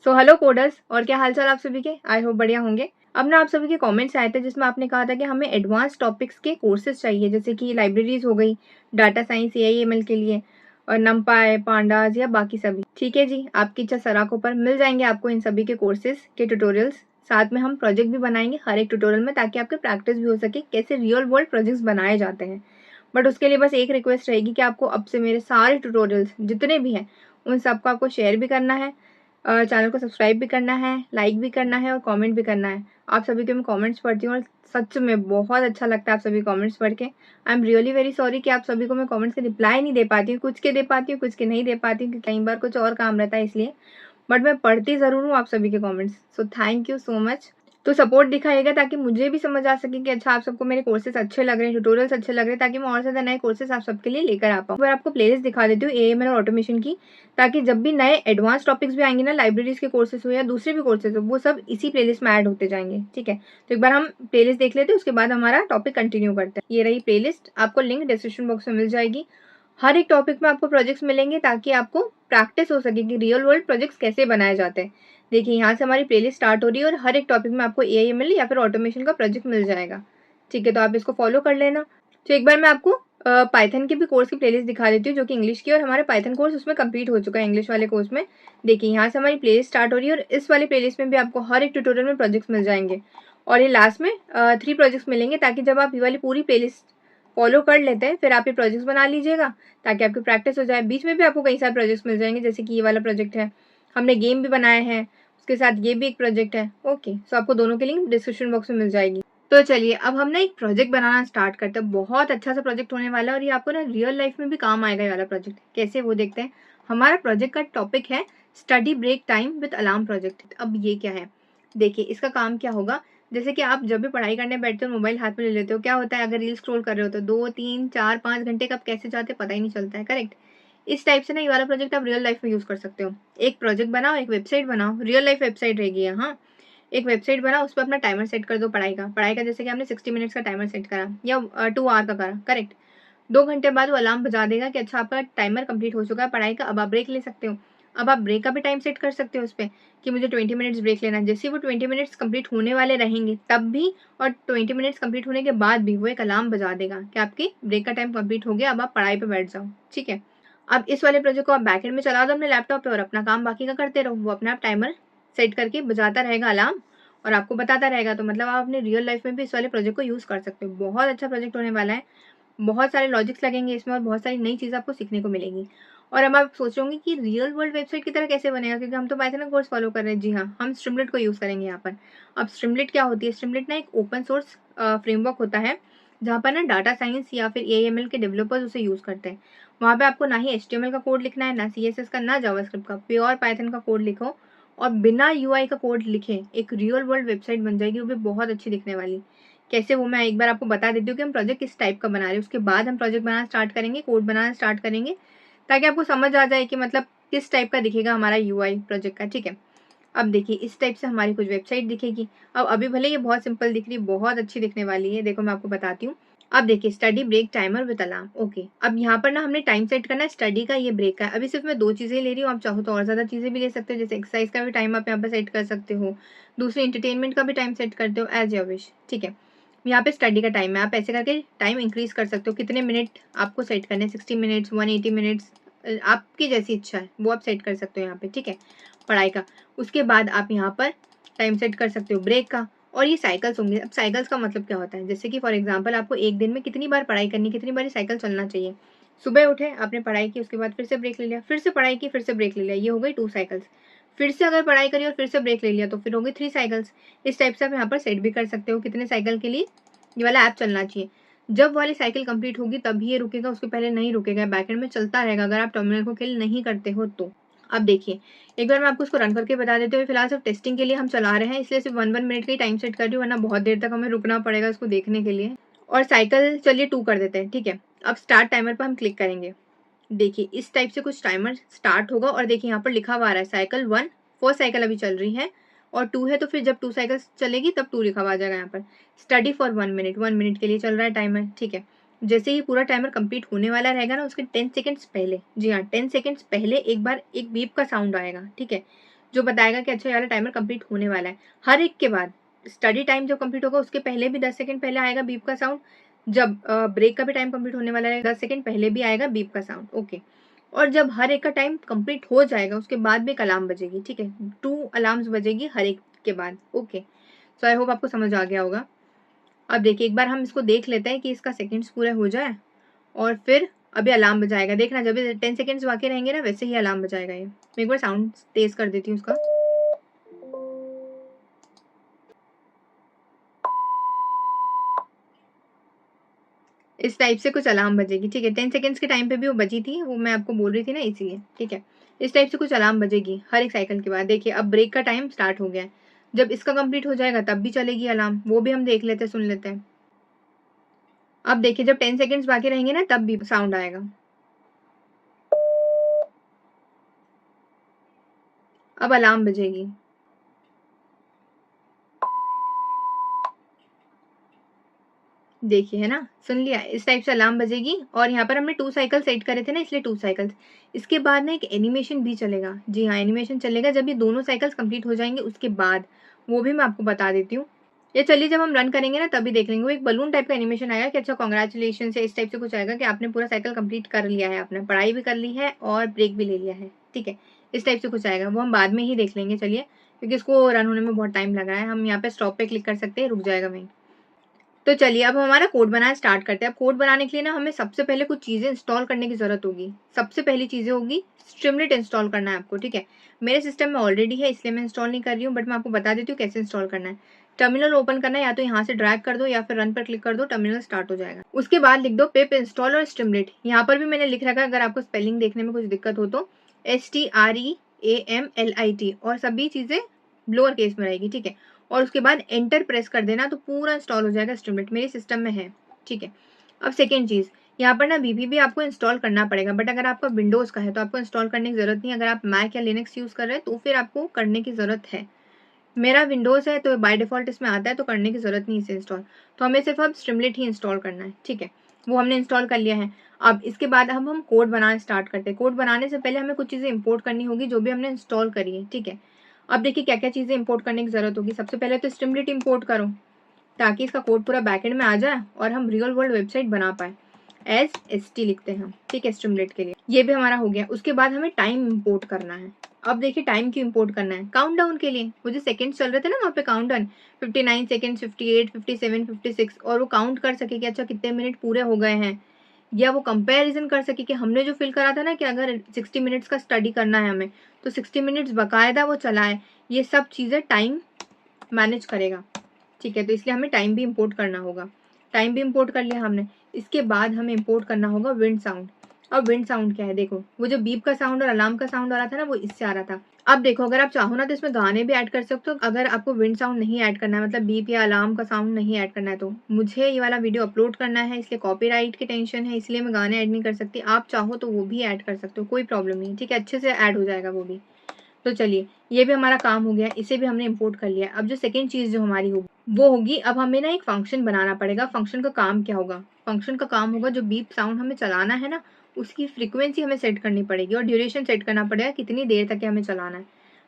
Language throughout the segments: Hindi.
सो हेलो कोडर्स, और क्या हालचाल आप सभी के। आई होप बढ़िया होंगे। अब ना आप सभी के कमेंट्स आए थे जिसमें आपने कहा था कि हमें एडवांस टॉपिक्स के कोर्सेज चाहिए, जैसे कि लाइब्रेरीज हो गई, डाटा साइंस, एआईएमएल के लिए, और नमपाई, पांडाज या बाकी सभी। ठीक है जी, आपकी इच्छा सराखों पर मिल जाएंगे आपको इन सभी के कोर्सेज के ट्यूटोरियल्स। साथ में हम प्रोजेक्ट भी बनाएंगे हर एक ट्यूटोरियल में, ताकि आपके प्रैक्टिस भी हो सके कैसे रियल वर्ल्ड प्रोजेक्ट्स बनाए जाते हैं। बट उसके लिए बस एक रिक्वेस्ट रहेगी कि आपको अब से मेरे सारे ट्यूटोरियल्स जितने भी हैं उन सबको आपको शेयर भी करना है, चैनल को सब्सक्राइब भी करना है, लाइक भी करना है और कमेंट भी करना है। आप सभी के मैं कमेंट्स पढ़ती हूँ और सच में बहुत अच्छा लगता है आप सभी कमेंट्स पढ़ के। I am really very sorry कि आप सभी को मैं कमेंट्स के रिप्लाई नहीं दे पाती हूँ, कुछ के दे पाती हूँ, कुछ के नहीं दे पाती हूँ, क्योंकि कई बार कुछ और काम रहता है इसलिए। बट मैं पढ़ती ज़रूर हूँ आप सभी के comments, so thank you so much. तो सपोर्ट दिखाइएगा ताकि मुझे भी समझ आ सके कि अच्छा आप सबको मेरे कोर्सेज अच्छे लग रहे हैं, ट्यूटोरियल्स अच्छे लग रहे हैं, ताकि मैं और ज़्यादा नए कोर्सेज आप सबके लिए लेकर आ पाऊँ। आपको प्लेलिस्ट दिखा देती हूँ एएमएल और ऑटोमेशन की, ताकि जब भी नए एडवांस टॉपिक्स भी आएंगे ना, लाइब्रेरीज के कोर्सेज हो या दूसरे भी कोर्सेज हो, वो सब इसी प्लेलिस्ट में ऐड होते जाएंगे। ठीक है, तो एक बार हम प्लेलिस्ट देख लेते हैं, उसके बाद हमारा टॉपिक कंटिन्यू करते हैं। ये रही प्लेलिस्ट, आपको लिंक डिस्क्रिप्शन बॉक्स में मिल जाएगी। हर एक टॉपिक में आपको प्रोजेक्ट्स मिलेंगे ताकि आपको प्रैक्टिस हो सके कि रियल वर्ल्ड प्रोजेक्ट्स कैसे बनाए जाते हैं। देखिए, यहाँ से हमारी प्लेलिस्ट स्टार्ट हो रही है और हर एक टॉपिक में आपको एआईएमएल या फिर ऑटोमेशन का प्रोजेक्ट मिल जाएगा। ठीक है, तो आप इसको फॉलो कर लेना। तो एक बार मैं आपको पाइथन के भी कोर्स की प्लेलिस्ट दिखा देती हूँ, जो कि इंग्लिश की, और हमारे पाइथन कोर्स उसमें कंप्लीट हो चुका है इंग्लिश वाले कोर्स में। देखिए, यहाँ से हमारी प्लेलिस्ट स्टार्ट हो रही है और इस वाली प्लेलिस्ट में भी आपको हर एक ट्यूटोरियल में प्रोजेक्ट्स मिल जाएंगे, और ये लास्ट में 3 प्रोजेक्ट्स मिलेंगे, ताकि जब आप ये वाली पूरी प्लेलिस्ट फॉलो कर लेते हैं फिर आप ये प्रोजेक्ट्स बना लीजिएगा, ताकि आपकी प्रैक्टिस हो जाए। बीच में भी आपको कई सारे प्रोजेक्ट्स मिल जाएंगे, जैसे कि ये वाला प्रोजेक्ट है, हमने गेम भी बनाए हैं, उसके साथ ये भी एक प्रोजेक्ट है। ओके, सो आपको दोनों की लिंक डिस्क्रिप्शन बॉक्स में मिल जाएगी। तो चलिए अब हम ना एक प्रोजेक्ट बनाना स्टार्ट करते हैं। बहुत अच्छा सा प्रोजेक्ट होने वाला है और ये आपको ना रियल लाइफ में भी काम आएगा। ये वाला प्रोजेक्ट कैसे, वो देखते हैं। हमारा प्रोजेक्ट का टॉपिक है study break time with alarm project. अब ये क्या है, देखिए इसका काम क्या होगा। जैसे कि आप जब भी पढ़ाई करने बैठते हो, मोबाइल हाथ में ले लेते हो, क्या होता है, अगर रील स्क्रॉल कर रहे हो तो 2 3 4 5 घंटे कब कैसे जाते पता ही नहीं चलता है। करेक्ट, इस टाइप से ना ये वाला प्रोजेक्ट आप रियल लाइफ में यूज कर सकते हो। एक प्रोजेक्ट बनाओ, एक वेबसाइट बनाओ, रियल लाइफ वेबसाइट रहेगी यहाँ। एक वेबसाइट बनाओ, उस पर अपना टाइमर सेट कर दो पढ़ाई का जैसे कि हमने 60 मिनट्स का टाइमर सेट करा या 2 आवर का करा। करेक्ट, 2 घंटे बाद वो अलार्म बजा देगा कि अच्छा आपका टाइमर कंप्लीट हो चुका है पढ़ाई का, अब आप ब्रेक ले सकते हो। अब आप ब्रेक का भी टाइम सेट कर सकते हो उस पर कि मुझे 20 मिनट्स ब्रेक लेना है। जैसे वो 20 मिनट्स कंप्लीट होने वाले रहेंगे तब भी, और 20 मिनट्स कंप्लीट होने के बाद भी वो एक अलार्म बजा देगा कि आपकी ब्रेक का टाइम कंप्लीट हो गया, अब आप पढ़ाई पर बैठ जाओ। ठीक है, अब इस वाले प्रोजेक्ट को आप बैकएंड में चला दो अपने लैपटॉप पे और अपना काम बाकी का करते रहो। वो अपने आप टाइमर सेट करके बजाता रहेगा अलार्म और आपको बताता रहेगा। तो मतलब आप अपने रियल लाइफ में भी इस वाले प्रोजेक्ट को यूज कर सकते हो। बहुत अच्छा प्रोजेक्ट होने वाला है, बहुत सारे लॉजिक्स लगेंगे इसमें और बहुत सारी नई चीज़ आपको सीखने को मिलेगी। और अब आप सोच होंगे कि रियल वर्ल्ड वेबसाइट की तरह कैसे बनेगा, क्योंकि हम तो पाइथन का कोर्स फॉलो कर रहे हैं। जी हाँ, हम स्ट्रीमलेट को यूज़ करेंगे यहाँ पर। अब स्ट्रीमलेट क्या होती है, स्ट्रीमलेट ना एक ओपन सोर्स फ्रेमवर्क होता है, जहाँ पर ना डाटा साइंस या फिर एएमएल के डेवलपर्स उसे यूज़ करते हैं। वहाँ पे आपको ना ही एचटीएमएल का कोड लिखना है, ना सीएसएस का, ना जावास्क्रिप्ट का, प्योर पाइथन का कोड लिखो और बिना यूआई का कोड लिखे एक रियल वर्ल्ड वेबसाइट बन जाएगी, वो भी बहुत अच्छी दिखने वाली। कैसे, वो मैं एक बार आपको बता देती हूँ कि हम प्रोजेक्ट किस टाइप का बना रहे हैं। उसके बाद हम प्रोजेक्ट बनाना स्टार्ट करेंगे, कोड बनाना स्टार्ट करेंगे, ताकि आपको समझ आ जाए कि मतलब किस टाइप का दिखेगा हमारा यूआई प्रोजेक्ट का। ठीक है, अब देखिए इस टाइप से हमारी कुछ वेबसाइट दिखेगी। अब अभी भले ये बहुत सिंपल दिख रही है, बहुत अच्छी दिखने वाली है। देखो मैं आपको बताती हूँ। अब देखिए, study break timer with alarm. Okay, अब यहाँ पर ना हमने टाइम सेट करना है स्टडी का, ये ब्रेक का। अभी सिर्फ मैं 2 चीज़ें ले रही हूँ, आप चाहो तो और ज़्यादा चीज़ें भी ले सकते हो, जैसे एक्सरसाइज का भी टाइम आप यहाँ पर सेट कर सकते हो, दूसरी इंटरटेनमेंट का भी टाइम सेट करते हो, एज योर विश। ठीक है, यहाँ पे स्टडी का टाइम है, आप ऐसे करके टाइम इंक्रीज कर सकते हो। कितने मिनट आपको सेट करने, 60 मिनट्स, 180 मिनट्स, आपकी जैसी इच्छा है वो आप सेट कर सकते हो यहाँ पे। ठीक है, पढ़ाई का। उसके बाद आप यहाँ पर टाइम सेट कर सकते हो ब्रेक का, और ये साइकिल्स होंगे। अब साइकिल्स का मतलब क्या होता है, जैसे कि फॉर एग्जांपल आपको एक दिन में कितनी बार पढ़ाई करनी, कितनी बार साइकिल चलना चाहिए। सुबह उठे, आपने पढ़ाई की, उसके बाद फिर से ब्रेक ले लिया, फिर से पढ़ाई की, फिर से ब्रेक ले लिया, ये हो गई 2 साइकिल्स। फिर से अगर पढ़ाई करी और फिर से ब्रेक ले लिया तो फिर हो गई 3 साइकिल्स। इस टाइप से आप यहाँ पर सेट भी कर सकते हो कितने साइकिल के लिए ये वाला ऐप चलना चाहिए। जब वाली साइकिल कंप्लीट होगी तभी ये रुकेगा, उसके पहले नहीं रुकेगा। बैकएंड में चलता रहेगा अगर आप टर्मिनल को किल नहीं करते हो तो। अब देखिए, एक बार मैं आपको उसको रन करके बता देती हूँ। फिलहाल सिर्फ टेस्टिंग के लिए हम चला रहे हैं, इसलिए सिर्फ 1 मिनट का ही टाइम सेट कर रही हूँ, वरना बहुत देर तक हमें रुकना पड़ेगा इसको देखने के लिए। और साइकिल चलिए 2 कर देते हैं। ठीक है, अब स्टार्ट टाइमर पर हम क्लिक करेंगे। देखिए इस टाइप से कुछ टाइमर स्टार्ट होगा और देखिए यहाँ पर लिखा हुआ आ रहा है साइकिल 1, फर्स्ट साइकिल अभी चल रही है, और 2 है तो फिर जब 2 साइकिल्स चलेगी तब 2 लिखा हुआ आ जाएगा यहाँ पर। स्टडी फॉर 1 मिनट, 1 मिनट के लिए चल रहा है टाइमर। ठीक है, जैसे ही पूरा टाइमर कंप्लीट होने वाला रहेगा ना, उसके 10 सेकेंड्स पहले, जी हाँ 10 सेकेंड्स पहले एक बार एक बीप का साउंड आएगा। ठीक है, जो बताएगा कि अच्छा ये वाला टाइमर कंप्लीट होने वाला है। हर एक के बाद स्टडी टाइम जब कंप्लीट होगा उसके पहले भी 10 सेकंड पहले आएगा बीप का साउंड, जब ब्रेक का भी टाइम कंप्लीट होने वाला है 10 सेकंड पहले भी आएगा बीप का साउंड। ओके, और जब हर एक का टाइम कंप्लीट हो जाएगा उसके बाद भी एक अलार्म बजेगी, ठीक है, 2 अलार्म्स बजेगी हर एक के बाद। ओके, सो आई होप आपको समझ आ गया होगा। अब देखिए एक बार हम इसको देख लेते हैं कि इसका सेकंड्स पूरे हो जाए और फिर अभी अलार्म बजाएगा। देखना जब 10 सेकंड्स बाकी रहेंगे ना वैसे ही अलार्म बजाएगा ये। मैं एक बार साउंड तेज कर देती हूँ उसका। इस टाइप से कुछ अलार्म बजेगी, ठीक है। 10 सेकंड्स के टाइम पे भी वो बजी थी, वो मैं आपको बोल रही थी ना इसीलिए, ठीक है। इस टाइप से कुछ अलार्म बजेगी हर एक साइकिल के बाद। देखिए अब ब्रेक का टाइम स्टार्ट हो गया है, जब इसका कंप्लीट हो जाएगा तब भी चलेगी अलार्म, वो भी हम देख लेते हैं, सुन लेते हैं। अब देखिए जब 10 सेकंड्स बाकी रहेंगे ना तब भी साउंड आएगा। अब अलार्म बजेगी। देखिए है ना, सुन लिया, इस टाइप से अलार्म बजेगी। और यहाँ पर हमने 2 साइकिल सेट करे थे ना, इसलिए 2 साइकिल्स। इसके बाद ना एक एनिमेशन भी चलेगा। जी हाँ, एनिमेशन चलेगा जब ये दोनों साइकिल्स कंप्लीट हो जाएंगे उसके बाद, वो भी मैं आपको बता देती हूँ। ये चलिए जब हम रन करेंगे ना तभी देख लेंगे। वो एक बलून टाइप का एनिमेशन आएगा कि अच्छा कॉन्ग्रेचुलेशन से, इस टाइप से कुछ आएगा कि आपने पूरा साइकिल कंप्लीट कर लिया है, आपने पढ़ाई भी कर ली है और ब्रेक भी ले लिया है, ठीक है। इस टाइप से कुछ आएगा, वो हम बाद में ही देख लेंगे चलिए, क्योंकि इसको रन होने में बहुत टाइम लग रहा है। हम यहाँ पे स्टॉप पे क्लिक कर सकते हैं, रुक जाएगा वहीं। तो चलिए अब हमारा कोड बनाना स्टार्ट करते हैं। अब कोड बनाने के लिए ना हमें सबसे पहले कुछ चीज़ें इंस्टॉल करने की ज़रूरत होगी। सबसे पहली चीज़ें होगी स्ट्रीमलीट इंस्टॉल करना है आपको, ठीक है। मेरे सिस्टम में ऑलरेडी है इसलिए मैं इंस्टॉल नहीं कर रही हूँ, बट मैं आपको बता देती हूँ कैसे इंस्टॉल करना है। टर्मिनल ओपन करना है, या तो यहाँ से ड्रैग कर दो या फिर रन पर क्लिक कर दो, टर्मिनल स्टार्ट हो जाएगा। उसके बाद लिख दो पिप इंस्टॉल और स्ट्रीमलीट। यहाँ पर भी मैंने लिख रखा है, अगर आपको स्पेलिंग देखने में कुछ दिक्कत हो तो STREAMLIT, और सभी चीज़ें लोअर केस में रहेगी, ठीक है। और उसके बाद एंटर प्रेस कर देना तो पूरा इंस्टॉल हो जाएगा स्ट्रीमलीट, मेरे सिस्टम में है, ठीक है। अब सेकेंड चीज़, यहाँ पर ना VB आपको इंस्टॉल करना पड़ेगा, बट अगर आपका विंडोज़ का है तो आपको इंस्टॉल करने की ज़रूरत नहीं है। अगर आप मैक या लिनक्स यूज़ कर रहे हैं तो फिर आपको करने की ज़रूरत है। मेरा विंडोज़ है तो बाय डिफ़ॉल्ट इसमें आता है, तो करने की ज़रूरत नहीं इसे इंस्टॉल। तो हमें सिर्फ अब स्ट्रीमलीट ही इंस्टॉल करना है, ठीक है। वो हमने इंस्टॉल कर लिया है। अब इसके बाद हम कोड बनाना स्टार्ट करते हैं। कोड बनाने से पहले हमें कुछ चीज़ें इंपोर्ट करनी होगी जो भी हमने इंस्टॉल करी है, ठीक है। अब देखिए क्या क्या चीज़ें इंपोर्ट करने की ज़रूरत होगी। सबसे पहले तो स्ट्रीमलीट इंपोर्ट करो ताकि इसका कोड पूरा बैकएंड में आ जाए और हम रियल वर्ल्ड वेबसाइट बना पाए। SST लिखते हैं हम, ठीक है, स्ट्रीमलीट के लिए। ये भी हमारा हो गया। उसके बाद हमें टाइम इंपोर्ट करना है। अब देखिए टाइम क्यों इंपोर्ट करना है, काउंट डाउन के लिए। वो जो सेकंड्स चल रहे थे ना वहाँ पे काउंट डाउन, 59 सेकंड्स, 58, 57, 56, और वो काउंट कर सके कि अच्छा कितने मिनट पूरे हो गए हैं, या वो कंपैरिजन कर सके कि हमने जो फिल करा था ना कि अगर 60 मिनट्स का स्टडी करना है हमें तो 60 मिनट्स बकायदा वो चलाए। ये सब चीज़ें टाइम मैनेज करेगा, ठीक है। तो इसलिए हमें टाइम भी इंपोर्ट करना होगा। टाइम भी इंपोर्ट कर लिया हमने। इसके बाद हमें इंपोर्ट करना होगा विंड साउंड। अब विंड साउंड क्या है, देखो वो जो बीप का साउंड और अलार्म का साउंड आ रहा था ना वो इससे आ रहा था। अब देखो अगर आप चाहो ना तो इसमें गाने भी ऐड कर सकते हो। अगर आपको विंड साउंड नहीं ऐड करना है, मतलब बीप या अलार्म का साउंड नहीं ऐड करना है, तो मुझे ये वाला वीडियो अपलोड करना है इसलिए कॉपीराइट की टेंशन है, इसलिए मैं गाने ऐड नहीं कर सकती। आप चाहो तो वो भी ऐड कर सकते हो, कोई प्रॉब्लम नहीं, ठीक है, अच्छे से ऐड हो जाएगा वो भी। तो चलिए ये भी हमारा काम हो गया, इसे भी हमने इंपोर्ट कर लिया। अब जो सेकेंड चीज़ जो हमारी होगी वो होगी, अब हमें ना एक फंक्शन बनाना पड़ेगा। फंक्शन का काम क्या होगा, फंक्शन का काम होगा जो बीप साउंड हमें चलाना है ना उसकी फ्रीक्वेंसी हमें सेट करनी पड़ेगी और ड्यूरेशन सेट करना पड़ेगा कितनी देर तक हमें चलाना है।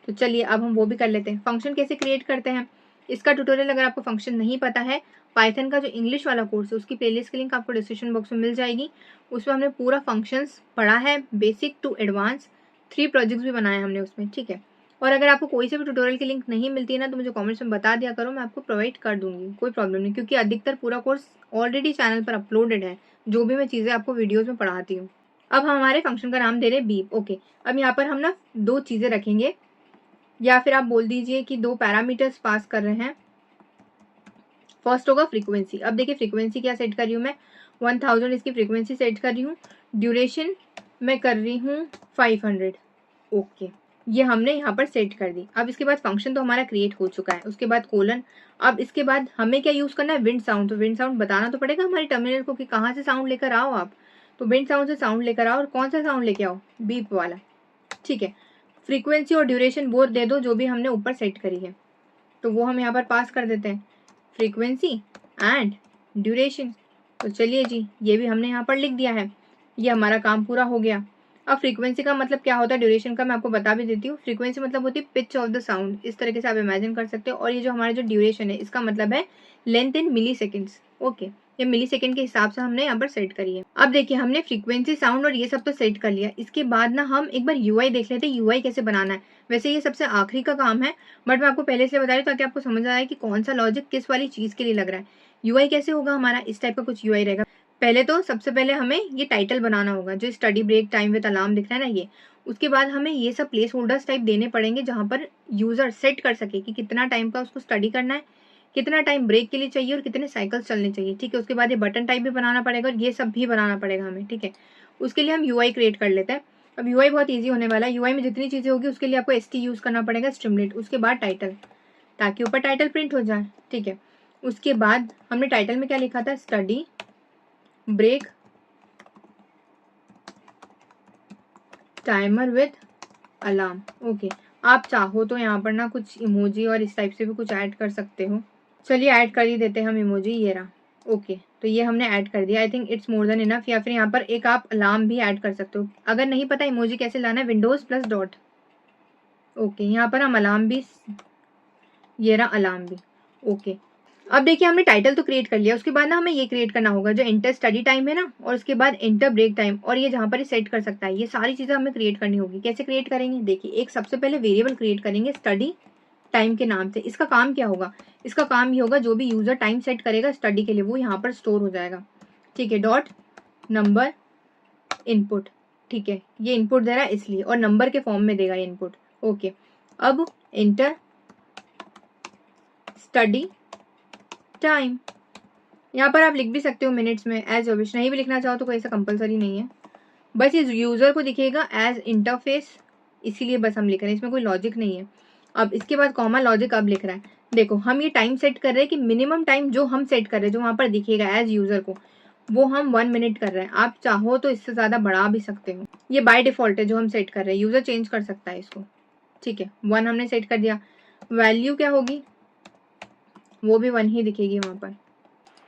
तो चलिए अब हम वो भी कर लेते हैं। फंक्शन कैसे क्रिएट करते हैं इसका ट्यूटोरियल अगर आपको फंक्शन नहीं पता है, पाइथन का जो इंग्लिश वाला कोर्स है उसकी प्लेलिस्ट की लिंक आपको डिस्क्रिप्शन बॉक्स में मिल जाएगी। उसमें हमने पूरा फंक्शंस पढ़ा है, बेसिक टू एडवांस। 3 प्रोजेक्ट्स भी बनाए हमने उसमें, ठीक है। और अगर आपको कोई से भी ट्यूटोरियल की लिंक नहीं मिलती है ना तो मुझे कमेंट्स में बता दिया करो, मैं आपको प्रोवाइड कर दूंगी, कोई प्रॉब्लम नहीं, क्योंकि अधिकतर पूरा कोर्स ऑलरेडी चैनल पर अपलोडेड है, जो भी मैं चीज़ें आपको वीडियोज़ में पढ़ाती हूँ। अब हम हमारे फंक्शन का नाम दे रहे हैं बीप, ओके। अब यहाँ पर हम ना 2 चीज़ें रखेंगे, या फिर आप बोल दीजिए कि 2 पैरामीटर्स पास कर रहे हैं। फर्स्ट होगा फ्रीक्वेंसी। अब देखिए फ्रीक्वेंसी क्या सेट कर रही हूँ मैं, 1000 इसकी फ्रीक्वेंसी सेट कर रही हूँ। ड्यूरेशन मैं कर रही हूँ 500, ओके। ये हमने यहाँ पर सेट कर दी। अब इसके बाद फंक्शन तो हमारा क्रिएट हो चुका है। उसके बाद कोलन। अब इसके बाद हमें क्या यूज़ करना है, विंड साउंड। तो विंड साउंड बताना तो पड़ेगा हमारे टर्मिनल को कि कहाँ से साउंड लेकर आओ आप। तो विंड साउंड से साउंड लेकर आओ, और कौन सा साउंड लेके आओ, बीप वाला, ठीक है। फ्रीक्वेंसी और ड्यूरेशन वो दे दो जो भी हमने ऊपर सेट करी है, तो वो हम यहाँ पर पास कर देते हैं, फ्रीक्वेंसी एंड ड्यूरेशन। तो चलिए जी ये भी हमने यहाँ पर लिख दिया है। ये हमारा काम पूरा हो गया। अब फ्रीक्वेंसी का मतलब क्या होता है, ड्यूरेशन का मैं आपको बता भी देती हूँ। फ्रीक्वेंसी मतलब होती है पिच ऑफ द साउंड, इस तरीके से आप इमेजिन कर सकते हो। और ये जो हमारा जो ड्यूरेशन है इसका मतलब है length in milliseconds. Okay, ये मिली सेकेंड के हिसाब से हमने यहाँ पर सेट करी है। अब देखिए हमने फ्रीक्वेंसी, साउंड और ये सब तो सेट कर लिया। इसके बाद ना हम एक बार यूआई देख लेते हैं, यूआई कैसे बनाना है। वैसे ये सबसे आखिरी का काम है, बट मैं आपको पहले से बता रही हूँ ताकि आपको समझ आए कि कौन सा लॉजिक किस वाली चीज के लिए लग रहा है। यूआई कैसे होगा हमारा, इस टाइप का कुछ यूआई रहेगा। पहले तो सबसे पहले हमें ये टाइटल बनाना होगा, जो study break time with alarm दिख रहा है ना ये। उसके बाद हमें ये सब प्लेस होल्डर्स टाइप देने पड़ेंगे जहां पर यूजर सेट कर सके कि कितना टाइम का उसको स्टडी करना है, कितना टाइम ब्रेक के लिए चाहिए और कितने साइकिल्स चलने चाहिए। ठीक है, उसके बाद ये बटन टाइप भी बनाना पड़ेगा और ये सब भी बनाना पड़ेगा हमें। ठीक है, उसके लिए हम यूआई क्रिएट कर लेते हैं। अब यूआई बहुत ईजी होने वाला है। यूआई में जितनी चीजें होगी उसके लिए आपको एसटी यूज करना पड़ेगा, स्ट्रीमलेट। उसके बाद टाइटल, ताकि ऊपर टाइटल प्रिंट हो जाए। ठीक है, उसके बाद हमने टाइटल में क्या लिखा था, study break timer with alarm. Okay, आप चाहो तो यहाँ पर ना कुछ इमोजी और इस टाइप से भी कुछ ऐड कर सकते हो। चलिए ऐड कर ही देते हैं हम इमोजी, ये रहा। ओके, तो ये हमने ऐड कर दिया। I think it's more than enough. या फिर यहाँ पर एक आप अलार्म भी ऐड कर सकते हो। अगर नहीं पता इमोजी कैसे लाना है, विंडोज प्लस डॉट। ओके, यहाँ पर हम अलार्म भी, ये रहा अलार्म भी। ओके, अब देखिए हमने टाइटल तो क्रिएट कर लिया। उसके बाद ना हमें ये क्रिएट करना होगा जो इंटर स्टडी टाइम है ना, और उसके बाद इंटर ब्रेक टाइम, और ये जहाँ पर सेट कर सकता है। ये सारी चीजें हमें क्रिएट करनी होगी। कैसे क्रिएट करेंगे, देखिए एक सबसे पहले वेरिएबल क्रिएट करेंगे स्टडी टाइम के नाम से। इसका काम क्या होगा, इसका काम ये होगा जो भी यूजर टाइम सेट करेगा स्टडी के लिए वो यहाँ पर स्टोर हो जाएगा। ठीक है, डॉट नंबर इनपुट। ठीक है, ये इनपुट दे रहा है इसलिए, और नंबर के फॉर्म में देगा ये इनपुट। ओके, अब इंटर स्टडी टाइम, यहाँ पर आप लिख भी सकते हो मिनट्स में, एज विश। नहीं भी लिखना चाहो तो कोई ऐसा कंपलसरी नहीं है, बस ये यूजर को दिखेगा एज इंटरफेस, इसीलिए बस हम लिख रहे हैं, इसमें कोई लॉजिक नहीं है। अब इसके बाद कॉमा लॉजिक अब लिख रहा है। देखो हम ये टाइम सेट कर रहे हैं कि मिनिमम टाइम जो हम सेट कर रहे हैं, जो वहां पर दिखेगा एज यूजर को, वो हम 1 मिनट कर रहे हैं। आप चाहो तो इससे ज्यादा बढ़ा भी सकते हो, ये बाय डिफॉल्ट है जो हम सेट कर रहे हैं, यूजर चेंज कर सकता है इसको। ठीक है, 1 हमने सेट कर दिया। वैल्यू क्या होगी, वो भी 1 ही दिखेगी वहां पर।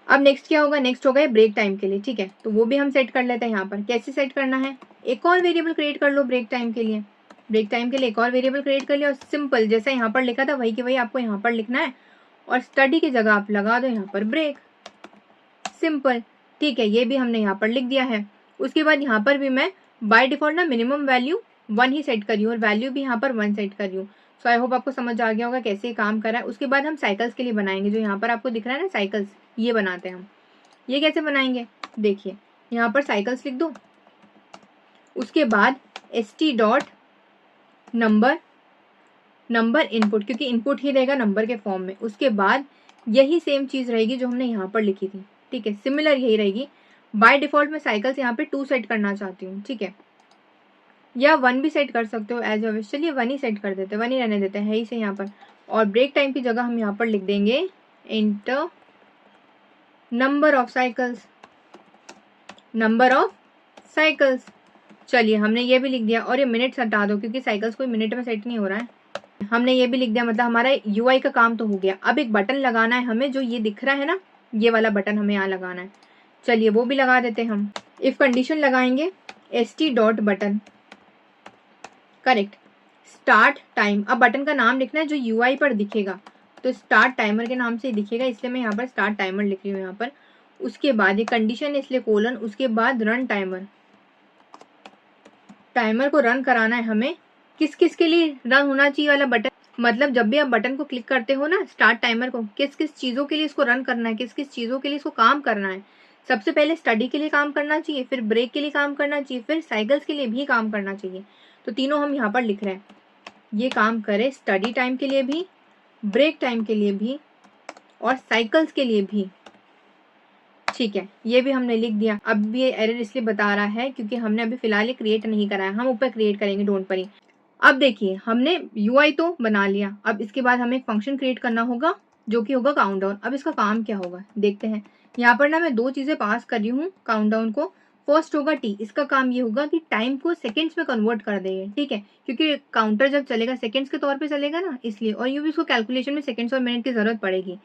अब नेक्स्ट क्या होगा, नेक्स्ट होगा ये ब्रेक टाइम के लिए। ठीक है, तो वो भी हम सेट कर लेते हैं यहाँ पर। कैसे सेट करना है, एक और वेरिएबल क्रिएट कर लो ब्रेक टाइम के लिए। ब्रेक टाइम के लिए एक और वेरिएबल क्रिएट कर लिया, और सिंपल जैसा यहाँ पर लिखा था वही कि वही आपको यहाँ पर लिखना है, और स्टडी की जगह आप लगा दो यहाँ पर ब्रेक, सिंपल। ठीक है, ये भी हमने यहाँ पर लिख दिया है। उसके बाद यहाँ पर भी मैं बाय डिफॉल्ट ना मिनिमम वैल्यू 1 ही सेट करी हूँ, और वैल्यू भी यहाँ पर 1 सेट करी हूँ। सो आई होप आपको समझ आ गया होगा कैसे ये काम कर रहा है। उसके बाद हम साइकिल्स के लिए बनाएंगे, जो यहाँ पर आपको दिख रहा है ना साइकिल्स, ये बनाते हैं हम। ये कैसे बनाएंगे, देखिए यहाँ पर साइकिल्स लिख दो। उसके बाद st dot number, number input, क्योंकि इनपुट ही रहेगा नंबर के फॉर्म में। उसके बाद यही सेम चीज रहेगी जो हमने यहाँ पर लिखी थी। ठीक है, सिमिलर यही रहेगी। बाय डिफॉल्ट मैं साइकिल्स यहाँ पे 2 सेट करना चाहती हूँ। ठीक है, या 1 भी सेट कर सकते हो एज विश। चलिए 1 ही सेट कर देते हैं, 1 ही रहने देते हैं, है ही से यहाँ पर। और ब्रेक टाइम की जगह हम यहाँ पर लिख देंगे inter number of cycles, number of cycles. चलिए हमने ये भी लिख दिया, और ये मिनट्स हटा दो क्योंकि साइकिल्स कोई मिनट में सेट नहीं हो रहा है। हमने ये भी लिख दिया, मतलब हमारा यूआई का काम तो हो गया। अब एक बटन लगाना है हमें, जो ये दिख रहा है ना, ये वाला बटन हमें यहाँ लगाना है। चलिए वो भी लगा देते हैं हम। इफ कंडीशन लगाएंगे st dot button, correct, start time. अब बटन का नाम लिखना है जो यूआई पर दिखेगा, तो स्टार्ट टाइमर के नाम से दिखेगा, इसलिए मैं यहाँ पर स्टार्ट टाइमर लिख रही हूँ यहाँ पर। उसके बाद ये कंडीशन है इसलिए कोलन, उसके बाद रन टाइमर। टाइमर को रन कराना है हमें, किस किस के लिए रन होना चाहिए वाला बटन, मतलब जब भी आप बटन को क्लिक करते हो ना स्टार्ट टाइमर को, किस किस चीजों के लिए इसको रन करना है, किस किस चीजों के लिए इसको काम करना है। सबसे पहले स्टडी के लिए काम करना चाहिए, फिर ब्रेक के लिए काम करना चाहिए, फिर साइकिल्स के लिए भी काम करना चाहिए। तो तीनों हम यहाँ पर लिख रहे हैं, ये काम करे स्टडी टाइम के लिए भी, ब्रेक टाइम के लिए भी, और साइकिल्स के लिए भी। ठीक है, ये भी हमने लिख दिया। अब ये एरर इसलिए बता रहा है क्योंकि हमने अभी फिलहाल ये क्रिएट नहीं करा है, हम ऊपर क्रिएट करेंगे, डोंट वरी। अब देखिए हमने यूआई तो बना लिया, अब इसके बाद हमें एक फंक्शन क्रिएट करना होगा जो कि होगा काउंटडाउन। अब इसका काम क्या होगा देखते हैं। यहाँ पर ना मैं 2 चीजें पास कर रही हूँ काउंटडाउन को। फर्स्ट होगा टी, इसका काम ये होगा कि टाइम को सेकेंड्स में कन्वर्ट कर देंगे। ठीक है, क्योंकि काउंटर जब चलेगा सेकेंड्स के तौर पे चलेगा ना, इसलिए, और यूं भी इसको कैलकुलेशन में सेकेंड्स और मिनट की जरूरत पड़ेगी।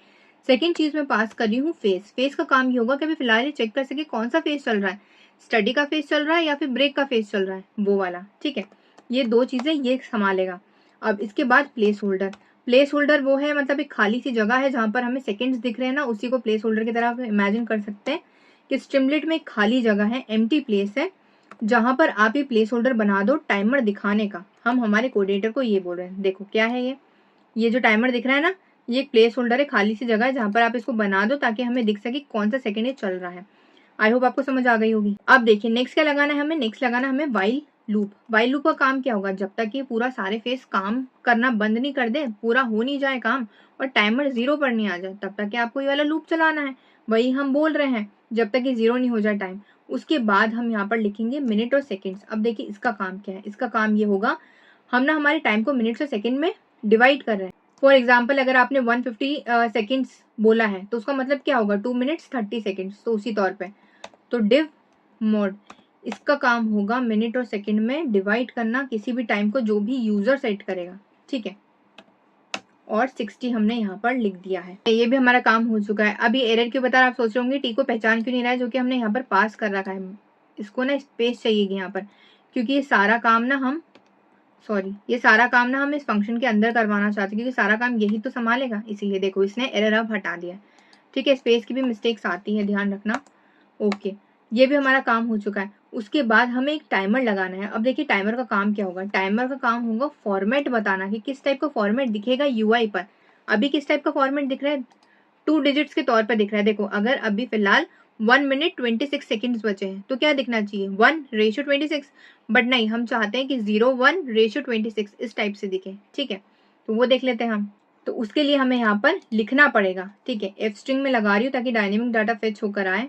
सेकेंड चीज मैं पास कर रही हूँ फेस। फेस का काम ये होगा कि अभी फिलहाल ये चेक कर सके कौन सा फेस चल रहा है, स्टडी का फेज चल रहा है या फिर ब्रेक का फेज चल रहा है, वो वाला, ठीक है। ये 2 चीज़ें ये संभालेगा। अब इसके बाद प्लेस होल्डर। प्लेस होल्डर वो है मतलब एक खाली सी जगह है जहाँ पर हमें सेकंड्स दिख रहे हैं ना, उसी को प्लेस होल्डर की तरह आप इमेजिन कर सकते हैं कि स्ट्रीमलेट में एक खाली जगह है, एम्प्टी प्लेस है, जहाँ पर आप ये प्लेस होल्डर बना दो टाइमर दिखाने का। हम हमारे कोऑर्डिनेटर को ये बोल रहे हैं, देखो क्या है ये जो टाइमर दिख रहा है ना, ये एक प्लेस होल्डर है, खाली सी जगह है जहाँ पर आप इसको बना दो ताकि हमें दिख सके कौन सा सेकंड ये चल रहा है। आई होप आपको समझ आ गई होगी। अब देखिए नेक्स्ट क्या लगाना है हमें, नेक्स्ट लगाना है हमें वाइल लूप। वाइल लूप का काम क्या होगा, जब तक ये पूरा सारे फेस काम करना बंद नहीं कर दे, पूरा हो नहीं जाए काम और टाइमर 0 पर नहीं आ जाए, तब तक आपको ये वाला लूप चलाना है। वही हम बोल रहे हैं, जब तक ये 0 नहीं हो जाए टाइम। उसके बाद हम यहाँ पर लिखेंगे मिनट और सेकेंड्स। अब देखिए इसका काम क्या है, इसका काम ये होगा, हम ना हमारे टाइम को मिनट्स और सेकेंड में डिवाइड कर रहे हैं। फॉर एग्जाम्पल अगर आपने 150 सेकेंड्स बोला है तो उसका मतलब क्या होगा, 2 मिनट्स 30 सेकेंड्स। तो उसी तौर पे तो डिव मोड, इसका काम होगा मिनट और सेकंड में डिवाइड करना किसी भी टाइम को जो भी यूजर सेट करेगा, ठीक है। और 60 हमने यहाँ पर लिख दिया है, ये भी हमारा काम हो चुका है। अभी एरर क्यों बता रहा, आप सोच रहे होंगे टी को पहचान क्यों नहीं रहा है, जो कि हमने यहाँ पर पास कर रखा है। इसको ना स्पेस चाहिएगी यहाँ पर, क्योंकि ये सारा काम ना हम इस फंक्शन के अंदर करवाना चाहते हैं, क्योंकि सारा काम यही तो संभालेगा, इसीलिए देखो इसने एरर अब हटा दिया, ठीक है। स्पेस की भी मिस्टेक्स आती है, ध्यान रखना। ओके, ये भी हमारा काम हो चुका है। उसके बाद हमें एक टाइमर लगाना है। अब देखिए टाइमर का काम क्या होगा, टाइमर का काम होगा फॉर्मेट बताना कि किस टाइप का फॉर्मेट दिखेगा यूआई पर। अभी किस टाइप का फॉर्मेट दिख रहा है, 2 डिजिट्स के तौर पर दिख रहा है। देखो अगर अभी फिलहाल 1 मिनट 26 सेकेंड्स बचे हैं तो क्या दिखना चाहिए, 1:26, बट नहीं, हम चाहते हैं कि 0:1:26 इस टाइप से दिखे, ठीक है। तो वो देख लेते हैं हम। तो उसके लिए हमें यहाँ पर लिखना पड़ेगा, ठीक है। एफ स्ट्रिंग में लगा रही हूँ ताकि डायनेमिक डाटा फेच होकर आए।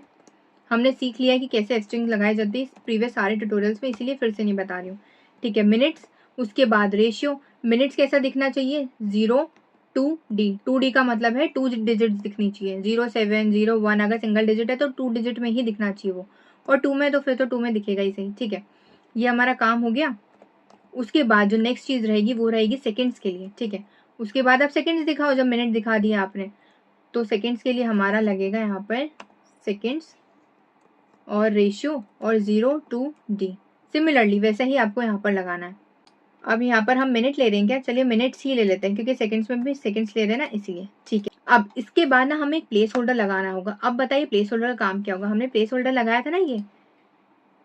हमने सीख लिया है कि कैसे स्ट्रिंग लगाई जाती है प्रीवियस सारे ट्यूटोरियल्स में, इसीलिए फिर से नहीं बता रही हूँ, ठीक है। मिनट्स, उसके बाद रेशियो। मिनट्स कैसा दिखना चाहिए, 0 2D। 2D का मतलब है 2 डिजिट्स दिखनी चाहिए, 0 7 0 1। अगर सिंगल डिजिट है तो 2 डिजिट में ही दिखना चाहिए वो, और 2 में तो फिर तो 2 में दिखेगा ही सही, ठीक है। ये हमारा काम हो गया। उसके बाद जो नेक्स्ट चीज़ रहेगी वो रहेगी सेकेंड्स के लिए, ठीक है। उसके बाद आप सेकेंड्स दिखाओ, जब मिनट दिखा दिया आपने तो सेकेंड्स के लिए हमारा लगेगा यहाँ पर सेकेंड्स और रेशियो और 0 2D। सिमिलरली वैसे ही आपको यहाँ पर लगाना है। अब यहाँ पर हम मिनट ले रहे हैं क्या, चलिए मिनट्स ही ले लेते हैं क्योंकि सेकंड्स में भी सेकंड्स ले रहे हैं ना, इसलिए, ठीक है। अब इसके बाद ना हमें एक प्लेस होल्डर लगाना होगा। अब बताइए प्लेस होल्डर का काम क्या होगा, हमने प्लेस होल्डर लगाया था ना ये,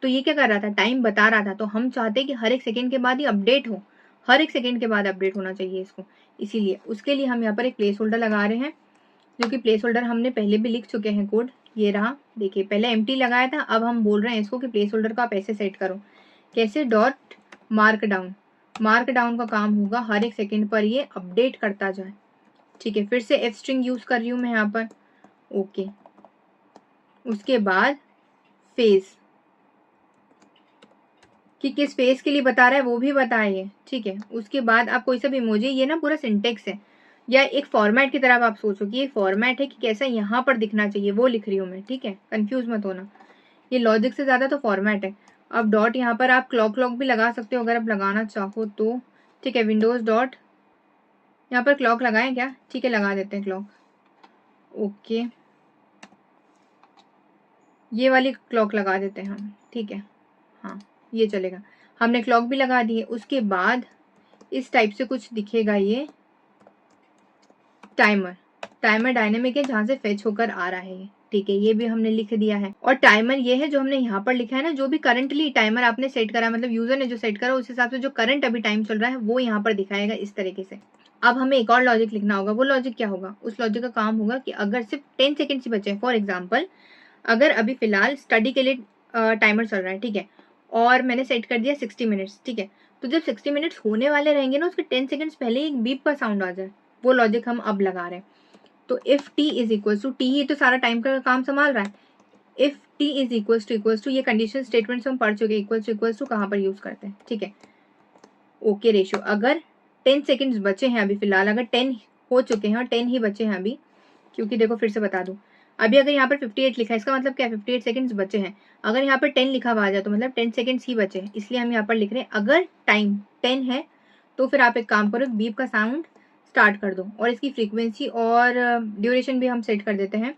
तो ये क्या कर रहा था, टाइम बता रहा था। तो हम चाहते हैं कि हर एक सेकेंड के बाद ये अपडेट हो, हर एक सेकेंड के बाद अपडेट होना चाहिए इसको, इसीलिए उसके लिए हम यहाँ पर एक प्लेस होल्डर लगा रहे हैं, जो कि प्लेस होल्डर हमने पहले भी लिख चुके हैं कोड। ये रहा, देखिए पहले एम्प्टी लगाया था, अब हम बोल रहे हैं इसको कि प्लेस होल्डर को आप ऐसे सेट करो, कैसे, dot mark down. Mark down का काम होगा हर एक सेकंड पर ये अपडेट करता जाए, ठीक है। फिर से एफ स्ट्रिंग यूज कर रही हूँ मैं यहाँ पर, ओके। उसके बाद फेज, कि किस फेज के लिए बता रहा है वो भी बताइए, ठीक है। उसके बाद आप कोई सा भी इमोजी, ये ना पूरा सिंटेक्स है या एक फॉर्मेट की तरह आप सोचो कि ये फॉर्मेट है कि कैसा यहाँ पर दिखना चाहिए, वो लिख रही हूँ मैं, ठीक है, कंफ्यूज मत होना। ये लॉजिक से ज़्यादा तो फॉर्मेट है। अब डॉट यहाँ पर आप क्लॉक भी लगा सकते हो अगर आप लगाना चाहो तो, ठीक है। विंडोज़ डॉट, यहाँ पर क्लॉक लगाएं क्या, ठीक है लगा देते हैं क्लॉक, ओके। ये वाली क्लॉक लगा देते हैं हम, ठीक है, हाँ ये चलेगा। हमने क्लॉक भी लगा दी है। उसके बाद इस टाइप से कुछ दिखेगा ये टाइमर। टाइमर डायनेमिक है जहाँ से फेच होकर आ रहा है, ठीक है, ये भी हमने लिख दिया है। और टाइमर ये है जो हमने यहाँ पर लिखा है ना, जो भी करंटली टाइमर आपने सेट करा, मतलब यूजर ने जो सेट करा उस हिसाब से जो करंट अभी टाइम चल रहा है वो यहाँ पर दिखाएगा इस तरीके से। अब हमें एक और लॉजिक लिखना होगा, वो लॉजिक क्या होगा, उस लॉजिक का काम होगा कि अगर सिर्फ 10 सेकेंड्स ही बचे, फॉर एग्जाम्पल अगर अभी फिलहाल स्टडी के लिए टाइमर चल रहा है, ठीक है, और मैंने सेट कर दिया 60 मिनट्स, ठीक है। तो जब 60 मिनट्स होने वाले रहेंगे ना, उसके 10 सेकेंड्स पहले एक बीप का साउंड आ जाए, वो लॉजिक हम अब लगा रहे हैं। तो if t is equal to, t ही तो सारा टाइम का काम संभाल रहा है, if t is equal to ये कंडीशन स्टेटमेंट्स हम पढ़ चुके, इक्वल टू कहाँ पर यूज करते हैं, ठीक है, ओके। रेशियो, अगर 10 सेकेंड्स बचे हैं अभी फिलहाल, अगर 10 हो चुके हैं और 10 ही बचे हैं अभी, क्योंकि देखो फिर से बता दूं, अभी अगर यहाँ पर 58 लिखा है इसका मतलब क्या है, 58 सेकेंड्स बचे हैं। अगर यहाँ पर 10 लिखा हुआ आ जाए तो मतलब 10 सेकेंड्स ही बचे हैं, इसलिए हम यहाँ पर लिख रहे हैं अगर टाइम 10 है तो फिर आप एक काम करो, बीप का साउंड स्टार्ट कर दो, और इसकी फ्रीक्वेंसी और ड्यूरेशन भी हम सेट कर देते हैं,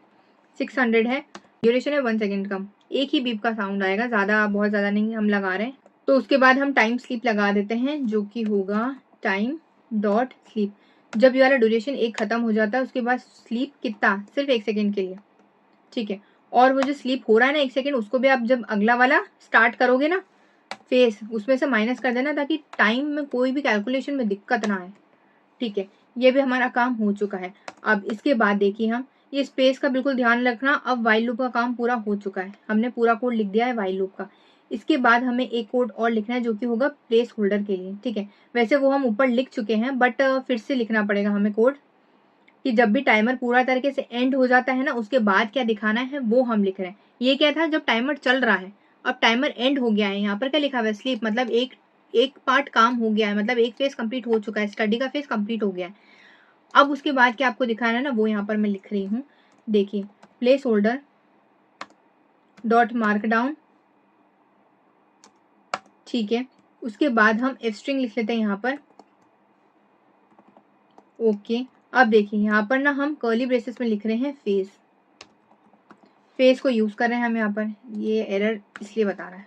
600 है, ड्यूरेशन है 1 सेकेंड कम, एक ही बीप का साउंड आएगा, ज़्यादा बहुत ज़्यादा नहीं हम लगा रहे हैं। तो उसके बाद हम टाइम स्लीप लगा देते हैं, जो कि होगा टाइम डॉट स्लीप। जब ये वाला ड्यूरेशन 1 खत्म हो जाता है उसके बाद स्लीप कितना, सिर्फ 1 सेकेंड के लिए, ठीक है। और वो जो स्लीप हो रहा है ना 1 सेकेंड, उसको भी आप जब अगला वाला स्टार्ट करोगे ना फेस, उसमें से माइनस कर देना, ताकि टाइम में कोई भी कैलकुलेशन में दिक्कत ना आए, ठीक है। ये भी हमारा काम हो चुका है। अब इसके बाद देखिए हम ये स्पेस का बिल्कुल ध्यान रखना। अब वाइल लूप का काम पूरा हो चुका है, हमने पूरा कोड लिख दिया है वाइल लूप का। इसके बाद हमें एक कोड और लिखना है जो कि होगा प्लेस होल्डर के लिए, ठीक है। वैसे वो हम ऊपर लिख चुके हैं, बट फिर से लिखना पड़ेगा हमें कोड, कि जब भी टाइमर पूरा तरीके से एंड हो जाता है ना, उसके बाद क्या दिखाना है वो हम लिख रहे हैं। ये क्या था, जब टाइमर चल रहा है, अब टाइमर एंड हो गया है, यहाँ पर क्या लिखा हुआ है स्लीप, मतलब एक पार्ट काम हो गया है, मतलब एक फेज कंप्लीट हो चुका है, स्टडी का फेज कंप्लीट हो गया है। अब उसके बाद क्या आपको दिखाना है ना, वो यहाँ पर मैं लिख रही हूँ। देखिए place holder dot mark down, ठीक है। उसके बाद हम एफ स्ट्रिंग लिख लेते हैं यहाँ पर, ओके। अब देखिए यहाँ पर ना हम कर्ली ब्रेसेस में लिख रहे हैं फेज, फेज को यूज कर रहे हैं हम यहाँ पर, ये एरर इसलिए बता रहा है,